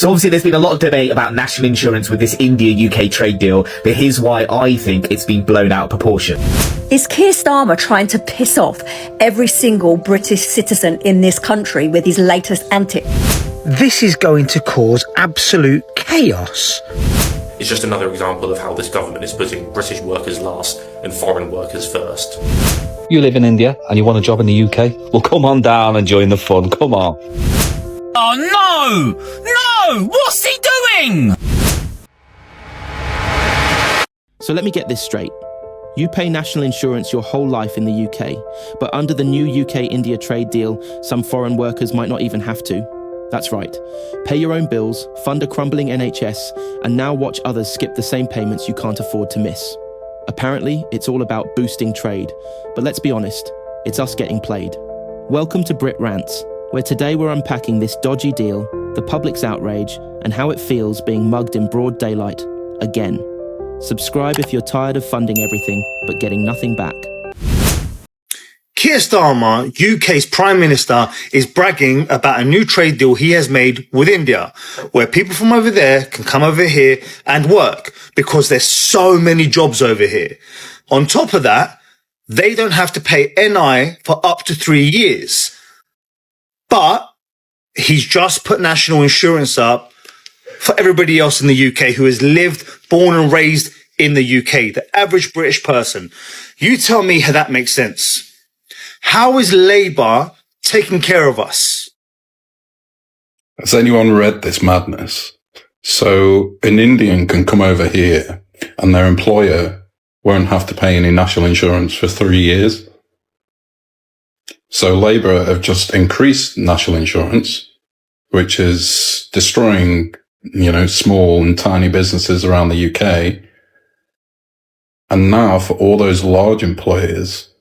So obviously there's been a lot of debate about national insurance with this India-UK trade deal, but here's why I think it's been blown out of proportion. Is Keir Starmer trying to piss off every single British citizen in this country with his latest antics? This is going to cause absolute chaos. It's just another example of how this government is putting British workers last and foreign workers first. You live in India and you want a job in the UK? Well, come on down and join the fun. Come on. Oh, no! No! What's he doing? So let me get this straight. You pay national insurance your whole life in the UK, but under the new UK-India trade deal, some foreign workers might not even have to. That's right. Pay your own bills, fund a crumbling NHS, and now watch others skip the same payments you can't afford to miss. Apparently, it's all about boosting trade, but let's be honest, it's us getting played. Welcome to Brit Rants, where today we're unpacking this dodgy deal, the public's outrage, and how it feels being mugged in broad daylight, again. Subscribe if you're tired of funding everything, but getting nothing back. Keir Starmer, UK's Prime Minister, is bragging about a new trade deal he has made with India, where people from over there can come over here and work because there's so many jobs over here. On top of that, they don't have to pay NI for up to 3 years. But he's just put national insurance up for everybody else in the UK who has lived, born and raised in the UK, the average British person. You tell me how that makes sense. How is Labour taking care of us? Has anyone read this madness? So an Indian can come over here and their employer won't have to pay any national insurance for 3 years. So Labour have just increased national insurance, which is destroying, small and tiny businesses around the UK. And now for all those large employers,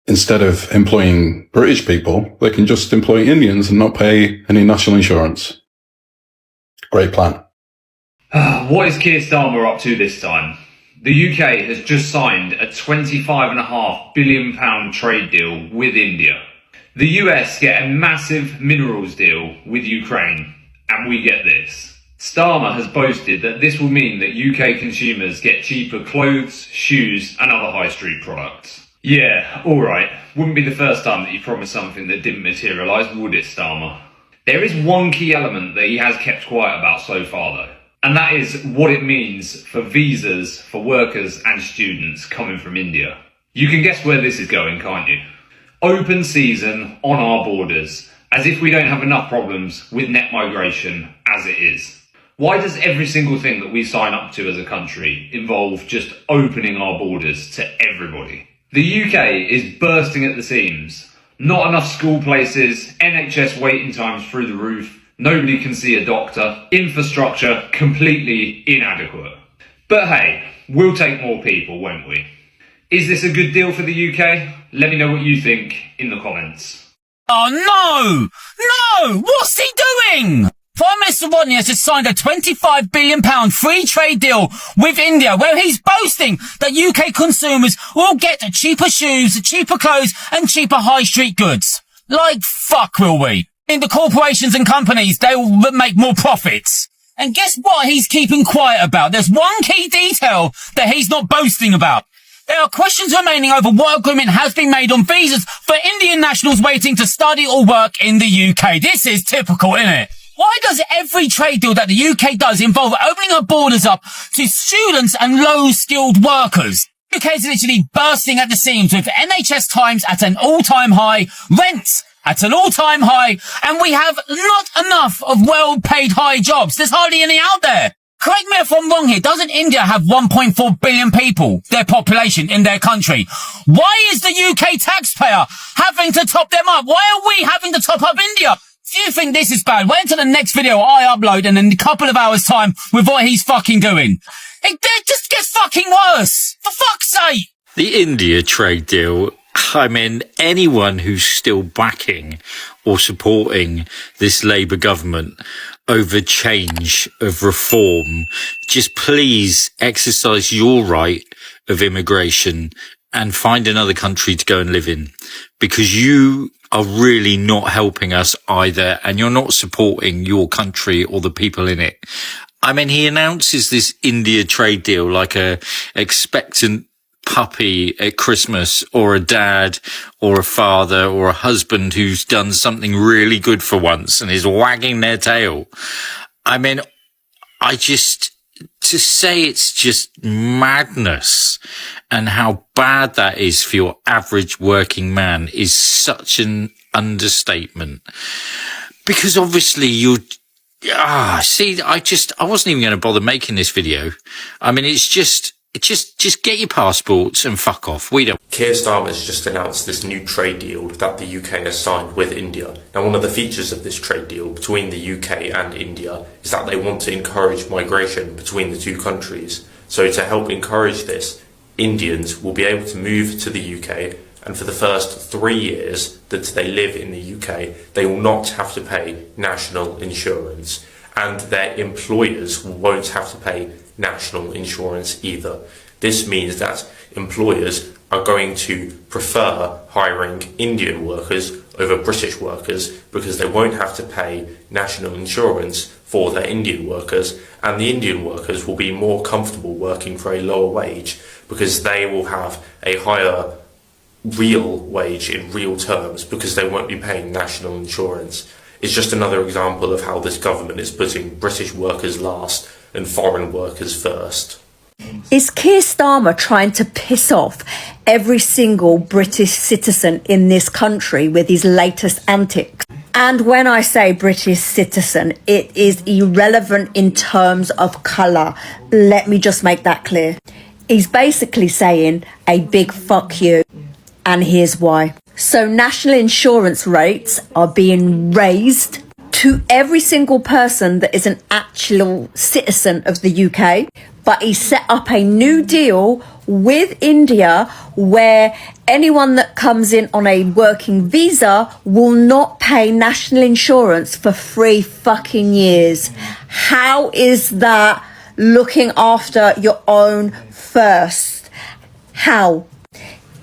instead of employing British people, they can just employ Indians and not pay any national insurance. Great plan. What is Keir Starmer up to this time? The UK has just signed a £25.5 billion trade deal with India. The US get a massive minerals deal with Ukraine, and we get this. Starmer has boasted that this will mean that UK consumers get cheaper clothes, shoes, and other high street products. Yeah, alright, wouldn't be the first time that you promised something that didn't materialise, would it, Starmer? There is one key element that he has kept quiet about so far though, and that is what it means for visas for workers and students coming from India. You can guess where this is going, can't you? Open season on our borders, as if we don't have enough problems with net migration as it is. Why does every single thing that we sign up to as a country involve just opening our borders to everybody? The UK is bursting at the seams. Not enough school places, NHS waiting times through the roof, nobody can see a doctor, infrastructure completely inadequate. But hey, we'll take more people, won't we? Is this a good deal for the UK? Let me know what you think in the comments. Oh, no! No! What's he doing? Prime Minister Rodney has just signed a £25 billion free trade deal with India, where he's boasting that UK consumers will get cheaper shoes, cheaper clothes, and cheaper high street goods. Like fuck will we? In the corporations and companies, they will make more profits. And guess what he's keeping quiet about? There's one key detail that he's not boasting about. There are questions remaining over what agreement has been made on visas for Indian nationals waiting to study or work in the UK. This is typical, innit? Why does every trade deal that the UK does involve opening our borders up to students and low-skilled workers? The UK is literally bursting at the seams with NHS times at an all-time high, rents at an all-time high, and we have not enough of well-paid high jobs. There's hardly any out there. Correct me if I'm wrong here. Doesn't India have 1.4 billion people, their population in their country? Why is the UK taxpayer having to top them up? Why are we having to top up India? If you think this is bad, wait until the next video I upload and in a couple of hours time with what he's fucking doing. It just gets fucking worse. For fuck's sake. The India trade deal, I mean, anyone who's still backing or supporting this Labour government over change of reform, just please exercise your right of immigration and find another country to go and live in, because you are really not helping us either, and you're not supporting your country or the people in it. I mean, he announces this India trade deal like a expectant puppy at Christmas, or a dad or a father or a husband who's done something really good for once and is wagging their tail. I mean, to say it's just madness and how bad that is for your average working man is such an understatement. Because obviously I wasn't even going to bother making this video. I mean, it's just get your passports and fuck off. We don't. Keir Starmer's just announced this new trade deal that the UK has signed with India. Now, one of the features of this trade deal between the UK and India is that they want to encourage migration between the two countries. So to help encourage this, Indians will be able to move to the UK, and for the first 3 years that they live in the UK, they will not have to pay national insurance, and their employers won't have to pay national insurance either. This means that employers are going to prefer hiring Indian workers over British workers because they won't have to pay national insurance for their Indian workers, and the Indian workers will be more comfortable working for a lower wage because they will have a higher real wage in real terms because they won't be paying national insurance. It's just another example of how this government is putting British workers last and foreign workers first. Is Keir Starmer trying to piss off every single British citizen in this country with his latest antics? And when I say British citizen, it is irrelevant in terms of colour. Let me just make that clear. He's basically saying a big fuck you. And here's why. So national insurance rates are being raised to every single person that is an actual citizen of the UK. But he set up a new deal with India where anyone that comes in on a working visa will not pay national insurance for 3 fucking years. How is that looking after your own first? How?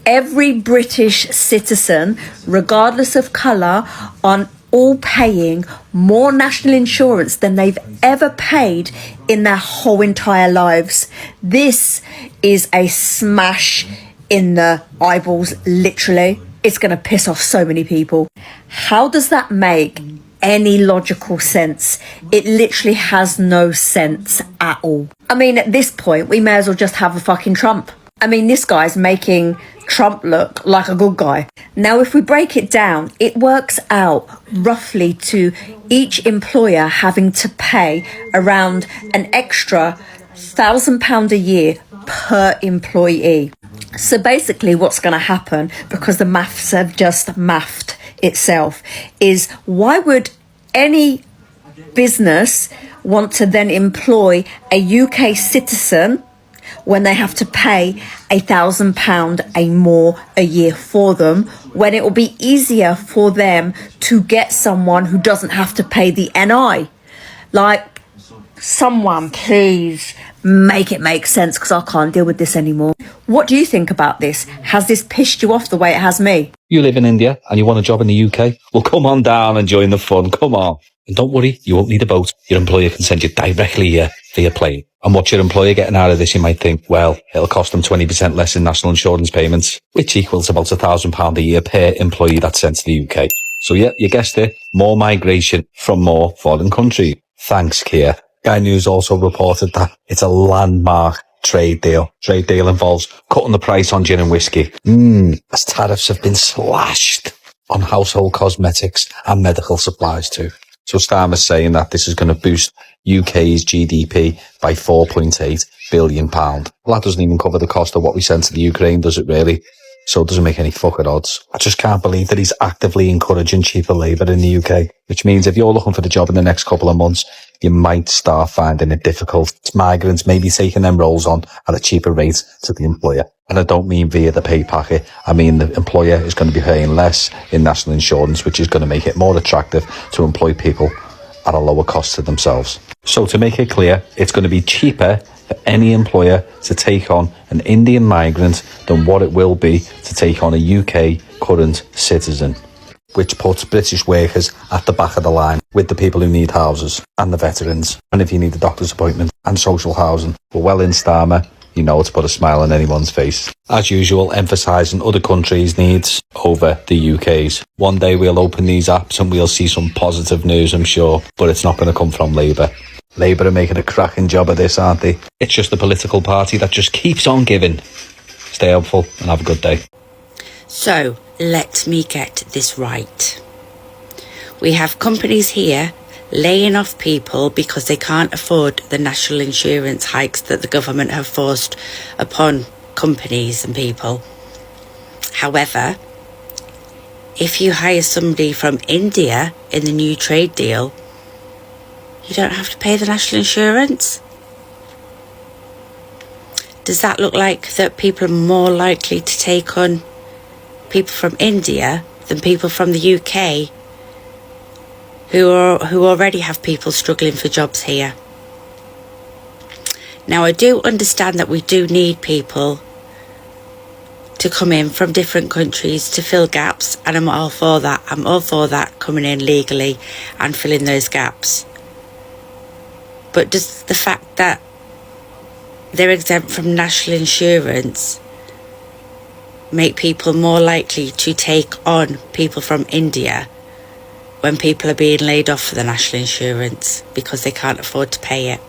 Every British citizen, regardless of colour, are all paying more national insurance than they've ever paid in their whole entire lives. This is a smash in the eyeballs, literally. It's going to piss off so many people. How does that make any logical sense? It literally has no sense at all. I mean, at this point, we may as well just have a fucking Trump. I mean, this guy's making Trump look like a good guy. Now, if we break it down, it works out roughly to each employer having to pay around an extra £1,000 a year per employee. So basically what's going to happen, because the maths have just mathed itself, is why would any business want to then employ a UK citizen when they have to pay £1,000 more a year for them, when it will be easier for them to get someone who doesn't have to pay the NI? Like, someone please make it make sense, because I can't deal with this anymore. What do you think about this? Has this pissed you off the way it has me? You live in India and you want a job in the UK? Well, come on down and join the fun. Come on. And don't worry, you won't need a boat. Your employer can send you directly here via plane. And what's your employer getting out of this, you might think? Well, it'll cost them 20% less in national insurance payments, which equals about £1,000 a year per employee that's sent to the UK. So yeah, you guessed it. More migration from more foreign countries. Thanks, Keir. Sky News also reported that it's a landmark trade deal. Trade deal involves cutting the price on gin and whiskey. As tariffs have been slashed on household cosmetics and medical supplies too. So Starmer's saying that this is going to boost UK's GDP by £4.8 billion. Well, that doesn't even cover the cost of what we send to the Ukraine, does it really? So it doesn't make any fucking odds. I just can't believe that he's actively encouraging cheaper labour in the UK, which means if you're looking for the job in the next couple of months, you might start finding it difficult. Migrants may be taking them roles on at a cheaper rate to the employer. And I don't mean via the pay packet. I mean the employer is going to be paying less in national insurance, which is going to make it more attractive to employ people at a lower cost to themselves. So to make it clear, it's going to be cheaper for any employer to take on an Indian migrant than what it will be to take on a UK current citizen. which puts British workers at the back of the line with the people who need houses and the veterans. And if you need a doctor's appointment and social housing, well in Starmer, you know to put a smile on anyone's face. As usual, emphasising other countries' needs over the UK's. One day we'll open these apps and we'll see some positive news, I'm sure, but it's not going to come from Labour. Labour are making a cracking job of this, aren't they? It's just a political party that just keeps on giving. Stay hopeful and have a good day. So, let me get this right. We have companies here laying off people because they can't afford the national insurance hikes that the government have forced upon companies and people. However, if you hire somebody from India in the new trade deal, you don't have to pay the national insurance. Does that look like that people are more likely to take on people from India than people from the UK who already have people struggling for jobs here? Now, I do understand that we do need people to come in from different countries to fill gaps, and I'm all for that. I'm all for that, coming in legally and filling those gaps. But does the fact that they're exempt from national insurance make people more likely to take on people from India when people are being laid off for the national insurance because they can't afford to pay it?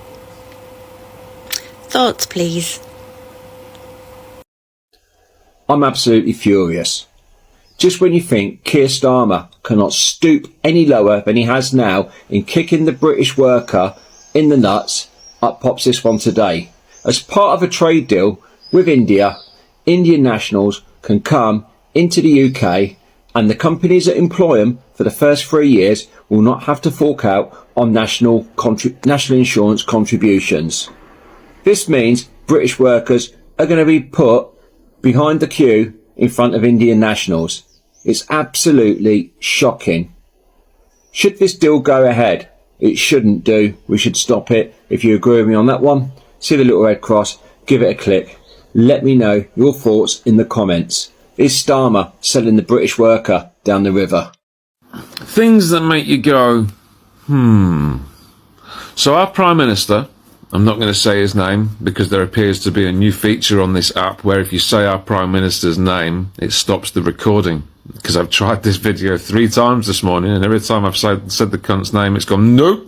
Thoughts, please. I'm absolutely furious. Just when you think Keir Starmer cannot stoop any lower than he has now in kicking the British worker in the nuts, up pops this one today. As part of a trade deal with India, Indian nationals can come into the UK and the companies that employ them for the first 3 years will not have to fork out on national insurance contributions. This means British workers are going to be put behind the queue in front of Indian nationals. It's absolutely shocking. Should this deal go ahead? It shouldn't do. We should stop it. If you agree with me on that one, see the little red cross, give it a click. Let me know your thoughts in the comments. Is Starmer selling the British worker down the river? Things that make you go, So our Prime Minister, I'm not going to say his name because there appears to be a new feature on this app where if you say our Prime Minister's name, it stops the recording. Because I've tried this video 3 times this morning, and every time I've said the cunt's name, it's gone, nope,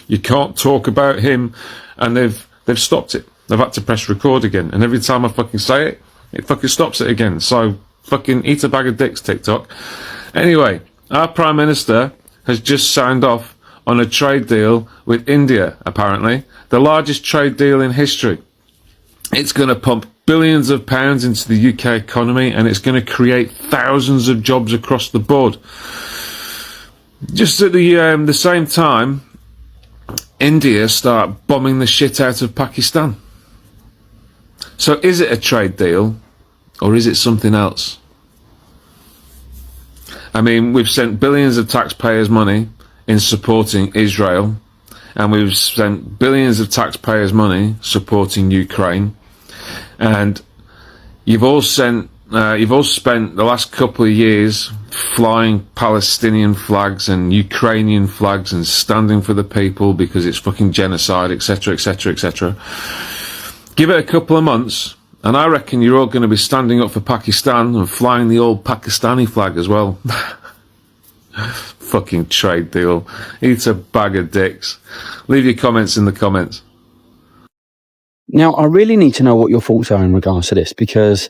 you can't talk about him. And they've stopped it. They've had to press record again. And every time I fucking say it, it fucking stops it again. So fucking eat a bag of dicks, TikTok. Anyway, our Prime Minister has just signed off on a trade deal with India, apparently. The largest trade deal in history. It's going to pump billions of pounds into the UK economy, and it's going to create thousands of jobs across the board. Just at the same time, India start bombing the shit out of Pakistan. So is it a trade deal, or is it something else? I mean, we've sent billions of taxpayers' money in supporting Israel, and we've spent billions of taxpayers' money supporting Ukraine, and you've all spent the last couple of years flying Palestinian flags and Ukrainian flags and standing for the people because it's fucking genocide, etc., etc., etc. Give it a couple of months, and I reckon you're all going to be standing up for Pakistan and flying the old Pakistani flag as well. Fucking trade deal. Eat a bag of dicks. Leave your comments in the comments. Now, I really need to know what your thoughts are in regards to this, because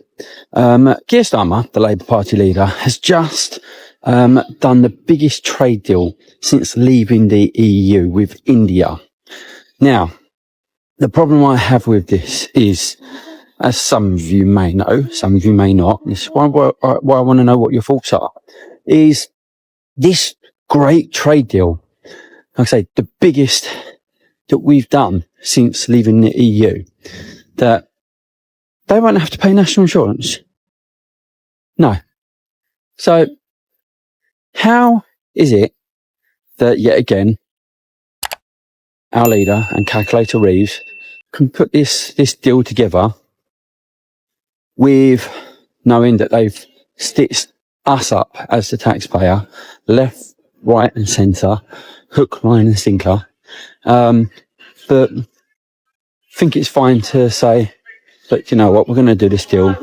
Keir Starmer, the Labour Party leader, has just done the biggest trade deal since leaving the EU with India. Now, the problem I have with this is, as some of you may know, some of you may not, this is why I want to know what your thoughts are, is this great trade deal, like I say, the biggest that we've done since leaving the EU, that they won't have to pay national insurance. No. So, how is it that, yet again, our leader and Calculator Reeves can put this deal together with knowing that they've stitched us up as the taxpayer, left, right and centre, hook, line and sinker. But I think it's fine to say, but you know what, we're going to do this deal.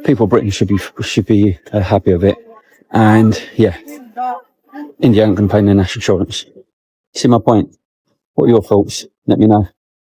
People of Britain should be happy with it. And yeah, India ain't going to pay their national insurance. See my point? What are your thoughts? Let me know.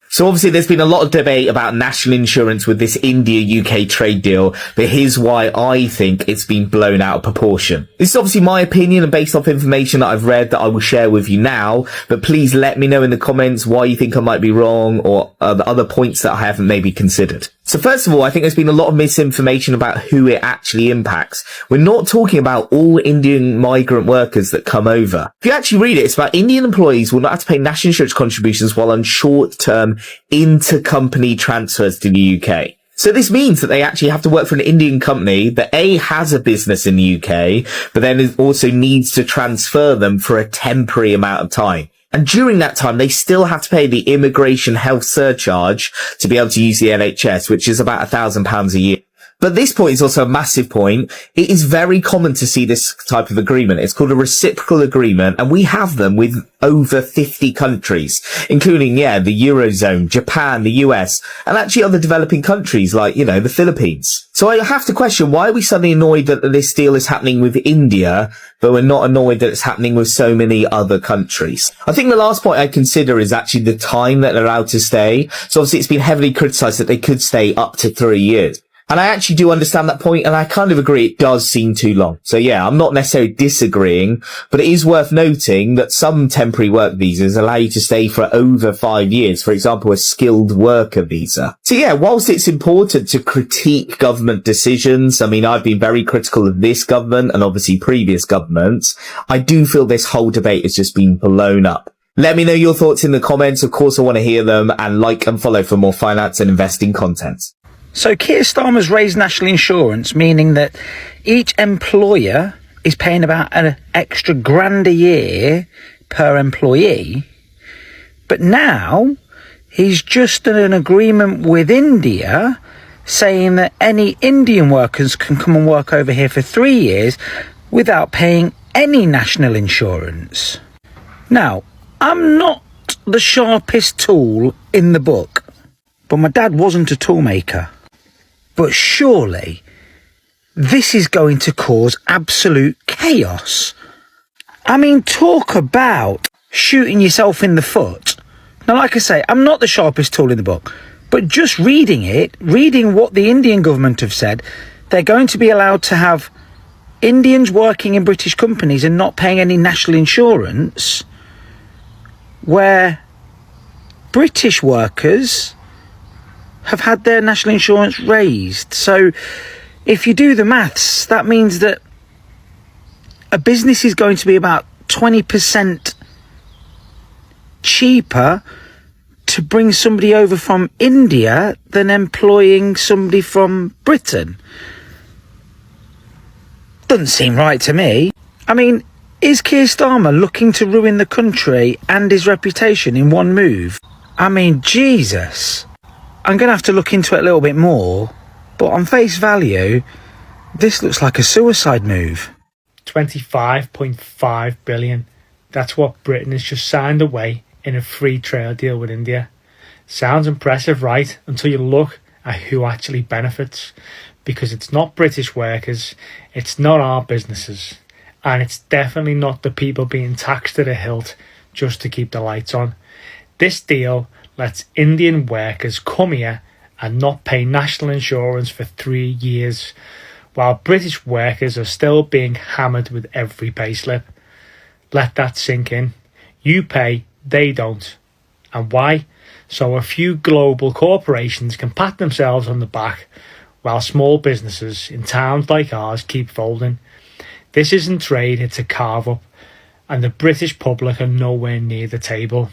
So obviously there's been a lot of debate about national insurance with this India-UK trade deal, but here's why I think it's been blown out of proportion. This is obviously my opinion and based off information that I've read that I will share with you now, but please let me know in the comments why you think I might be wrong or the other points that I haven't maybe considered. So first of all, I think there's been a lot of misinformation about who it actually impacts. We're not talking about all Indian migrant workers that come over. If you actually read it, it's about Indian employees will not have to pay national insurance contributions while on short-term intercompany transfers to the UK. So this means that they actually have to work for an Indian company that A, has a business in the UK, but then also needs to transfer them for a temporary amount of time. And during that time, they still have to pay the immigration health surcharge to be able to use the NHS, which is about £1,000 a year. But this point is also a massive point. It is very common to see this type of agreement. It's called a reciprocal agreement, and we have them with over 50 countries, including, the Eurozone, Japan, the US, and actually other developing countries like, the Philippines. So I have to question, why are we suddenly annoyed that this deal is happening with India, but we're not annoyed that it's happening with so many other countries? I think the last point I consider is actually the time that they're allowed to stay. So obviously it's been heavily criticised that they could stay up to 3 years. And I actually do understand that point, and I kind of agree it does seem too long. So yeah, I'm not necessarily disagreeing, but it is worth noting that some temporary work visas allow you to stay for over 5 years. For example, a skilled worker visa. So yeah, whilst it's important to critique government decisions, I mean, I've been very critical of this government and obviously previous governments, I do feel this whole debate has just been blown up. Let me know your thoughts in the comments. Of course, I want to hear them, and like and follow for more finance and investing content. So Keir Starmer's raised national insurance, meaning that each employer is paying about an extra £1,000 a year per employee. But now he's just done an agreement with India saying that any Indian workers can come and work over here for 3 years without paying any national insurance. Now, I'm not the sharpest tool in the book, but my dad wasn't a toolmaker. But surely this is going to cause absolute chaos. I mean, talk about shooting yourself in the foot. Now, like I say, I'm not the sharpest tool in the book, but just reading what the Indian government have said, they're going to be allowed to have Indians working in British companies and not paying any national insurance, where British workers have had their national insurance raised. So if you do the maths, that means that a business is going to be about 20% cheaper to bring somebody over from India than employing somebody from Britain. Doesn't seem right to me. I mean, is Keir Starmer looking to ruin the country and his reputation in one move? I mean, Jesus. I'm going to have to look into it a little bit more, but on face value, this looks like a suicide move. 25.5 billion. That's what Britain has just signed away in a free trade deal with India. Sounds impressive, right? Until you look at who actually benefits. Because it's not British workers, it's not our businesses, and it's definitely not the people being taxed to the hilt just to keep the lights on. This deal lets Indian workers come here and not pay national insurance for 3 years, while British workers are still being hammered with every payslip. Let that sink in. You pay, they don't. And why? So a few global corporations can pat themselves on the back, while small businesses in towns like ours keep folding. This isn't trade, it's a carve-up, and the British public are nowhere near the table.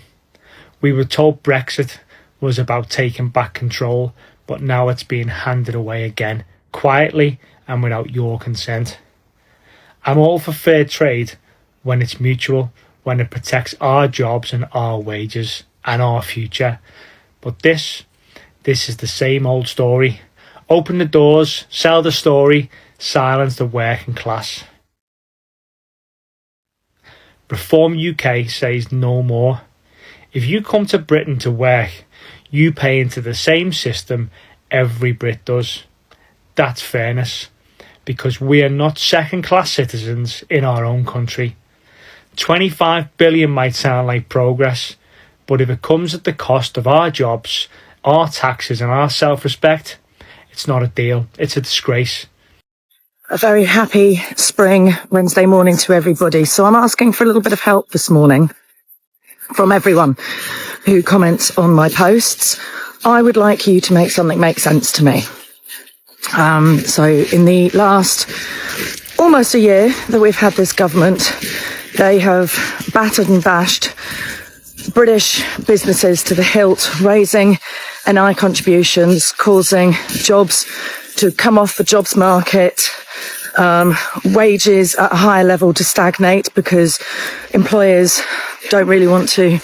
We were told Brexit was about taking back control, but now it's being handed away again, quietly and without your consent. I'm all for fair trade when it's mutual, when it protects our jobs and our wages and our future. But this is the same old story. Open the doors, sell the story, silence the working class. Reform UK says no more. If you come to Britain to work, you pay into the same system every Brit does. That's fairness, because we are not second-class citizens in our own country. 25 billion might sound like progress, but if it comes at the cost of our jobs, our taxes and our self-respect, it's not a deal, it's a disgrace. A very happy spring Wednesday morning to everybody. So I'm asking for a little bit of help this morning from everyone who comments on my posts. I would like you to make something make sense to me. So in the last almost a year that we've had this government, they have battered and bashed British businesses to the hilt, raising NI contributions, causing jobs to come off the jobs market, wages at a higher level to stagnate because employers don't really want to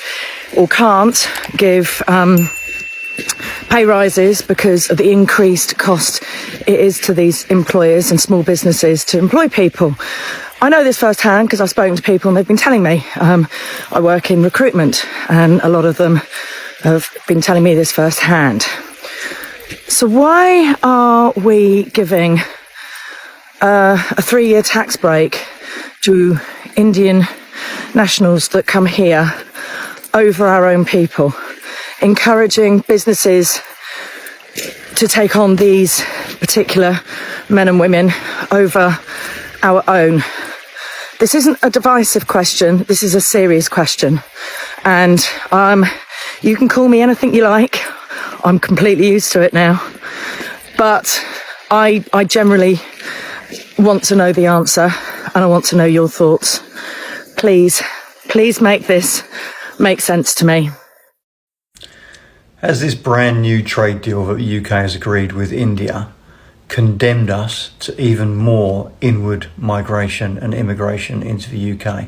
or can't give pay rises because of the increased cost it is to these employers and small businesses to employ people. I know this firsthand because I've spoken to people and they've been telling me. I work in recruitment and a lot of them have been telling me this firsthand. So why are we giving a 3-year tax break to Indian nationals that come here over our own people, encouraging businesses to take on these particular men and women over our own? This isn't a divisive question, this is a serious question. And you can call me anything you like, I'm completely used to it now. But I generally want to know the answer and I want to know your thoughts. Please make this make sense to me. Has this brand new trade deal that the UK has agreed with India condemned us to even more inward migration and immigration into the UK?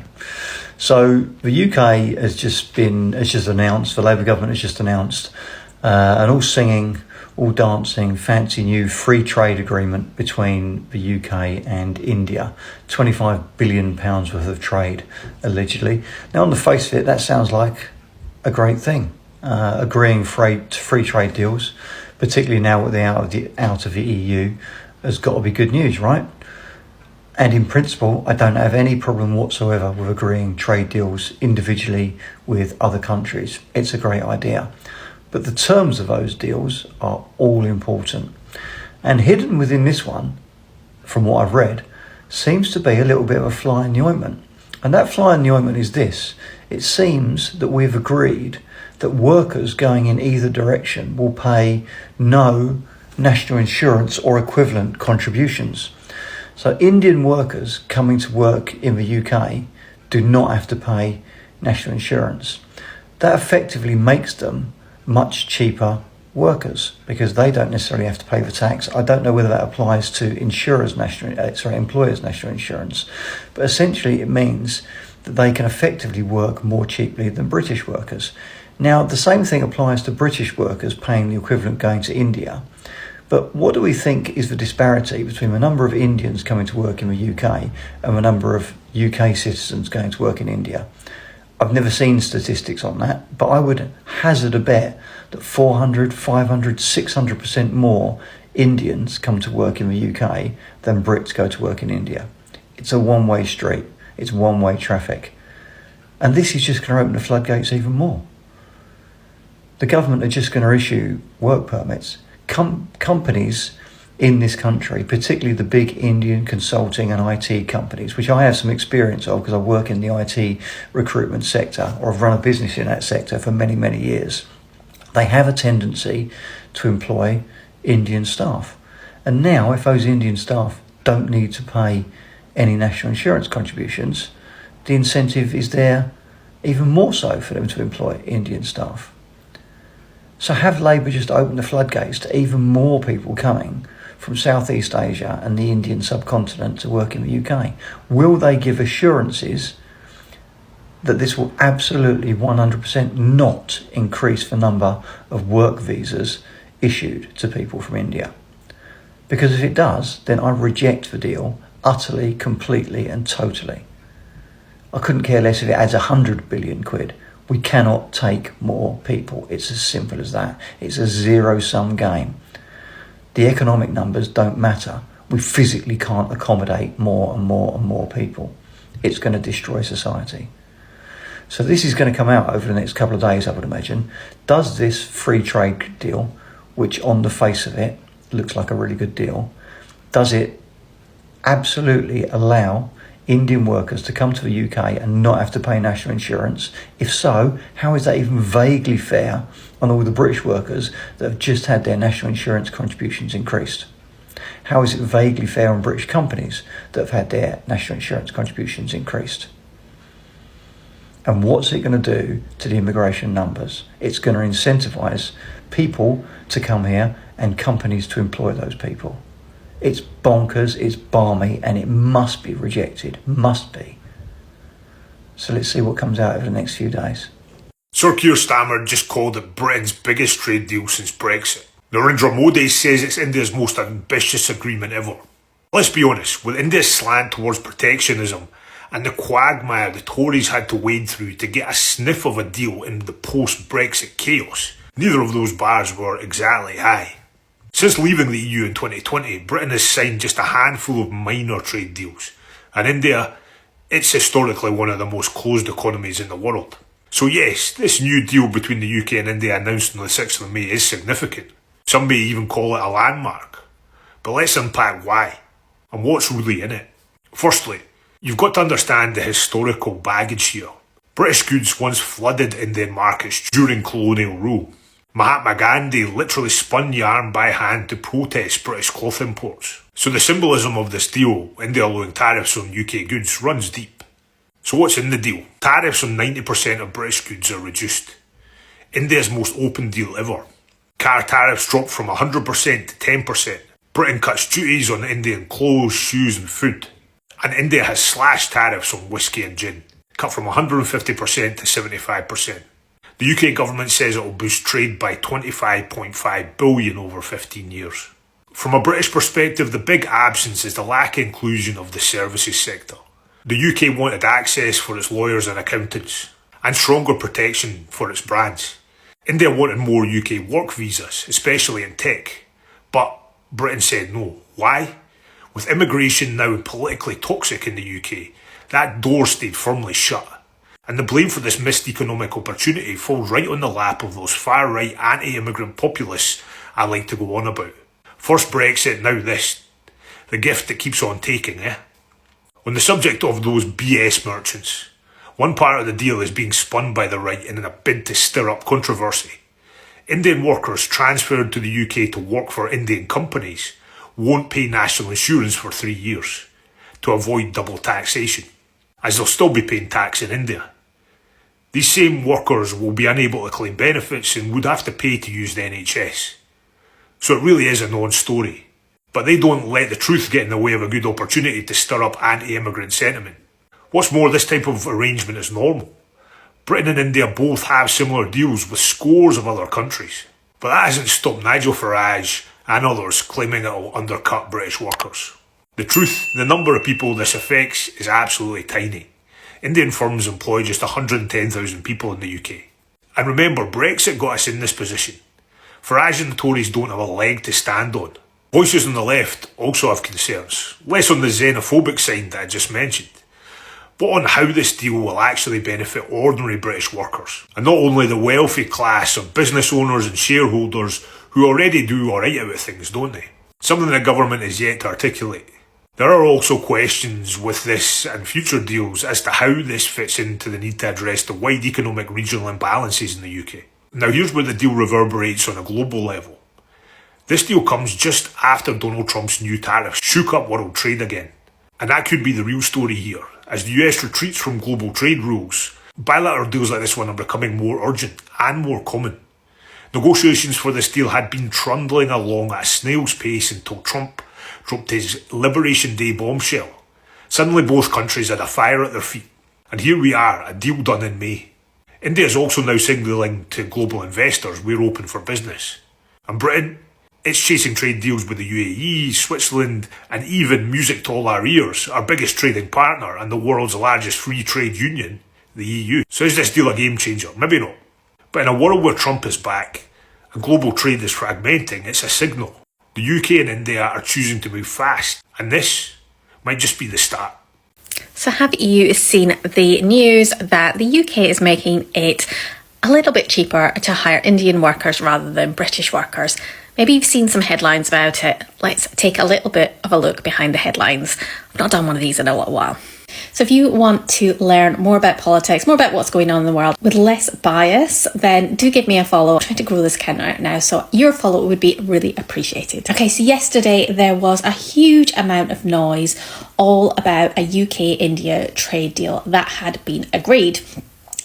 So the UK has just announced, the Labour government has just announced an all singing, all dancing, fancy new free trade agreement between the UK and India. £25 billion worth of trade, allegedly. Now, on the face of it, that sounds like a great thing. Agreeing free trade deals, particularly now with the out of the EU, has got to be good news, right? And in principle, I don't have any problem whatsoever with agreeing trade deals individually with other countries. It's a great idea. But the terms of those deals are all important. And hidden within this one, from what I've read, seems to be a little bit of a fly in the ointment. And that fly in the ointment is this. It seems that we've agreed that workers going in either direction will pay no national insurance or equivalent contributions. So Indian workers coming to work in the UK do not have to pay national insurance. That effectively makes them much cheaper workers because they don't necessarily have to pay the tax. I don't know whether that applies to employers' national insurance, but essentially it means that they can effectively work more cheaply than British workers. Now, the same thing applies to British workers paying the equivalent going to India. But what do we think is the disparity between the number of Indians coming to work in the UK and the number of UK citizens going to work in India? I've never seen statistics on that, but I would hazard a bet that 400, 500, 600% more Indians come to work in the UK than Brits go to work in India. It's a one-way street. It's one-way traffic. And this is just going to open the floodgates even more. The government are just going to issue work permits. Companies in this country, particularly the big Indian consulting and IT companies, which I have some experience of because I work in the IT recruitment sector, or I've run a business in that sector for many, many years. They have a tendency to employ Indian staff. And now, if those Indian staff don't need to pay any national insurance contributions, the incentive is there even more so for them to employ Indian staff. So have Labour just opened the floodgates to even more people coming from Southeast Asia and the Indian subcontinent to work in the UK? Will they give assurances that this will absolutely 100% not increase the number of work visas issued to people from India? Because if it does, then I reject the deal utterly, completely and totally. I couldn't care less if it adds 100 billion quid. We cannot take more people. It's as simple as that. It's a zero-sum game. The economic numbers don't matter. We physically can't accommodate more and more and more people. It's going to destroy society. So this is going to come out over the next couple of days, I would imagine. Does this free trade deal, which on the face of it looks like a really good deal, does it absolutely allow Indian workers to come to the UK and not have to pay national insurance? If so, how is that even vaguely fair on all the British workers that have just had their national insurance contributions increased? How is it vaguely fair on British companies that have had their national insurance contributions increased? And what's it going to do to the immigration numbers? It's going to incentivise people to come here and companies to employ those people. It's bonkers, it's balmy, and it must be rejected. Must be. So let's see what comes out over the next few days. Sir Keir Starmer just called it Britain's biggest trade deal since Brexit. Narendra Modi says it's India's most ambitious agreement ever. Let's be honest, with India's slant towards protectionism and the quagmire the Tories had to wade through to get a sniff of a deal in the post-Brexit chaos, neither of those bars were exactly high. Since leaving the EU in 2020, Britain has signed just a handful of minor trade deals, and India, it's historically one of the most closed economies in the world. So yes, this new deal between the UK and India announced on the 6th of May is significant. Some may even call it a landmark. But let's unpack why, and what's really in it. Firstly, you've got to understand the historical baggage here. British goods once flooded Indian markets during colonial rule. Mahatma Gandhi literally spun yarn by hand to protest British cloth imports. So the symbolism of this deal, India lowering tariffs on UK goods, runs deep. So what's in the deal? Tariffs on 90% of British goods are reduced. India's most open deal ever. Car tariffs dropped from 100% to 10%. Britain cuts duties on Indian clothes, shoes and food. And India has slashed tariffs on whiskey and gin, cut from 150% to 75%. The UK government says it will boost trade by 25.5 billion over 15 years. From a British perspective, the big absence is the lack of inclusion of the services sector. The UK wanted access for its lawyers and accountants, and stronger protection for its brands. India wanted more UK work visas, especially in tech, but Britain said no. Why? With immigration now politically toxic in the UK, that door stayed firmly shut. And the blame for this missed economic opportunity falls right on the lap of those far-right anti-immigrant populists I like to go on about. First Brexit, now this. The gift that keeps on taking, eh? On the subject of those BS merchants, one part of the deal is being spun by the right in a bid to stir up controversy. Indian workers transferred to the UK to work for Indian companies won't pay national insurance for 3 years to avoid double taxation, as they'll still be paying tax in India. These same workers will be unable to claim benefits and would have to pay to use the NHS. So it really is a non-story. But they don't let the truth get in the way of a good opportunity to stir up anti-immigrant sentiment. What's more, this type of arrangement is normal. Britain and India both have similar deals with scores of other countries. But that hasn't stopped Nigel Farage and others claiming it will undercut British workers. The truth, the number of people this affects is absolutely tiny. Indian firms employ just 110,000 people in the UK. And remember, Brexit got us in this position. Farage and the Tories don't have a leg to stand on. Voices on the left also have concerns, less on the xenophobic side that I just mentioned, but on how this deal will actually benefit ordinary British workers, and not only the wealthy class of business owners and shareholders who already do alright out of things, don't they? Something the government is yet to articulate. There are also questions with this and future deals as to how this fits into the need to address the wide economic regional imbalances in the UK. Now here's where the deal reverberates on a global level. This deal comes just after Donald Trump's new tariffs shook up world trade again. And that could be the real story here. As the US retreats from global trade rules, bilateral deals like this one are becoming more urgent and more common. Negotiations for this deal had been trundling along at a snail's pace until Trump dropped his Liberation Day bombshell. Suddenly both countries had a fire at their feet. And here we are, a deal done in May. India is also now signalling to global investors we're open for business. And Britain, It's chasing trade deals with the UAE, Switzerland, and even, music to all our ears, our biggest trading partner and the world's largest free trade union, the EU. So is this deal a game changer? Maybe not. But in a world where Trump is back and global trade is fragmenting, it's a signal. The UK and India are choosing to move fast, and this might just be the start. So have you seen the news that the UK is making it a little bit cheaper to hire Indian workers rather than British workers? Maybe you've seen some headlines about it. Let's take a little bit of a look behind the headlines. I've not done one of these in a little while. So if you want to learn more about politics, more about what's going on in the world with less bias, then do give me a follow. I'm trying to grow this account out now, so your follow would be really appreciated. Okay, so yesterday there was a huge amount of noise all about a UK-India trade deal that had been agreed.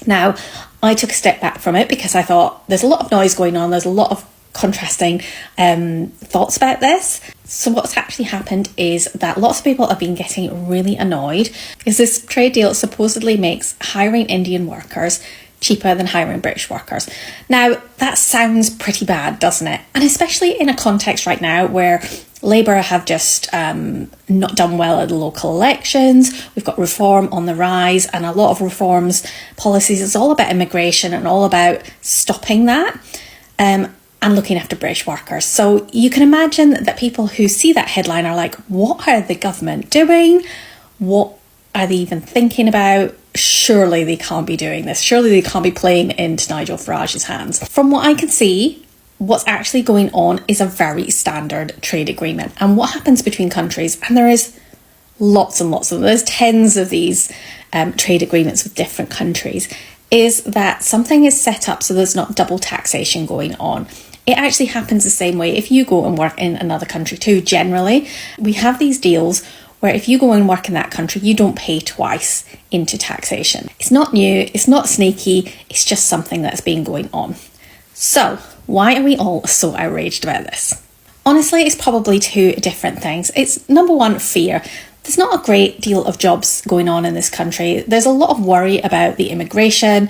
Now, I took a step back from it because I thought there's a lot of noise going on, there's a lot of contrasting thoughts about this. So what's actually happened is that lots of people have been getting really annoyed because this trade deal supposedly makes hiring Indian workers cheaper than hiring British workers. Now, that sounds pretty bad, doesn't it? And especially in a context right now where Labour have just not done well at the local elections. We've got reform on the rise, and a lot of reforms policies is all about immigration and all about stopping that. And looking after British workers. So you can imagine that people who see that headline are like, what are the government doing? What are they even thinking about? Surely they can't be doing this. Surely they can't be playing into Nigel Farage's hands. From what I can see, what's actually going on is a very standard trade agreement. And what happens between countries, and there is lots and lots of them, there's tens of these trade agreements with different countries, is that something is set up so there's not double taxation going on. It actually happens the same way if you go and work in another country too. Generally, we have these deals where if you go and work in that country, you don't pay twice into taxation. It's not new, it's not sneaky, it's just something that's been going on. So, why are we all so outraged about this? Honestly, it's probably two different things. It's number one, fear. There's not a great deal of jobs going on in this country. There's a lot of worry about the immigration,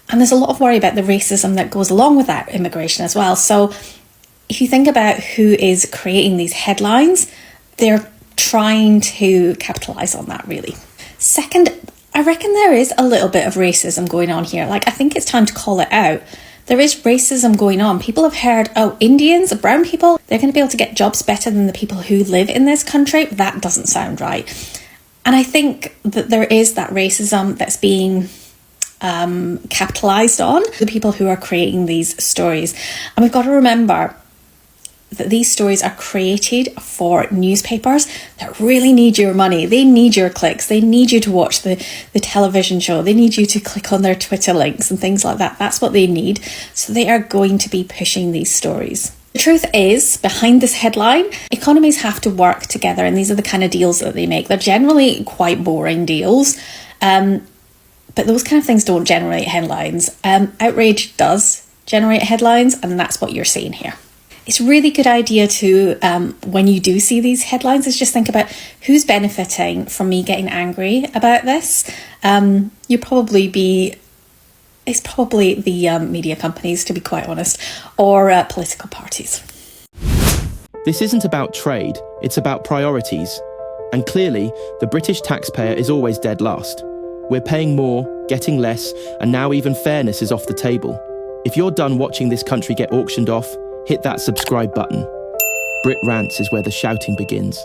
and there's a lot of worry about the racism that goes along with that immigration as well. So if you think about who is creating these headlines, they're trying to capitalise on that, really. Second, I reckon there is a little bit of racism going on here. Like, I think it's time to call it out. There is racism going on. People have heard, oh, Indians, brown people, they're going to be able to get jobs better than the people who live in this country. That doesn't sound right. And I think that there is that racism that's being capitalised on, the people who are creating these stories. And we've got to remember that these stories are created for newspapers that really need your money. They need your clicks. They need you to watch the television show. They need you to click on their Twitter links and things like that. That's what they need. So they are going to be pushing these stories. The truth is, behind this headline, economies have to work together, and these are the kind of deals that they make. They're generally quite boring deals, but those kind of things don't generate headlines. Outrage does generate headlines, and that's what you're seeing here. It's a really good idea to, when you do see these headlines, is just think about who's benefiting from me getting angry about this. It's probably the media companies, to be quite honest, or political parties. This isn't about trade, it's about priorities. And clearly, the British taxpayer is always dead last. We're paying more, getting less, and now even fairness is off the table. If you're done watching this country get auctioned off, hit that subscribe button. Brit Rants is where the shouting begins.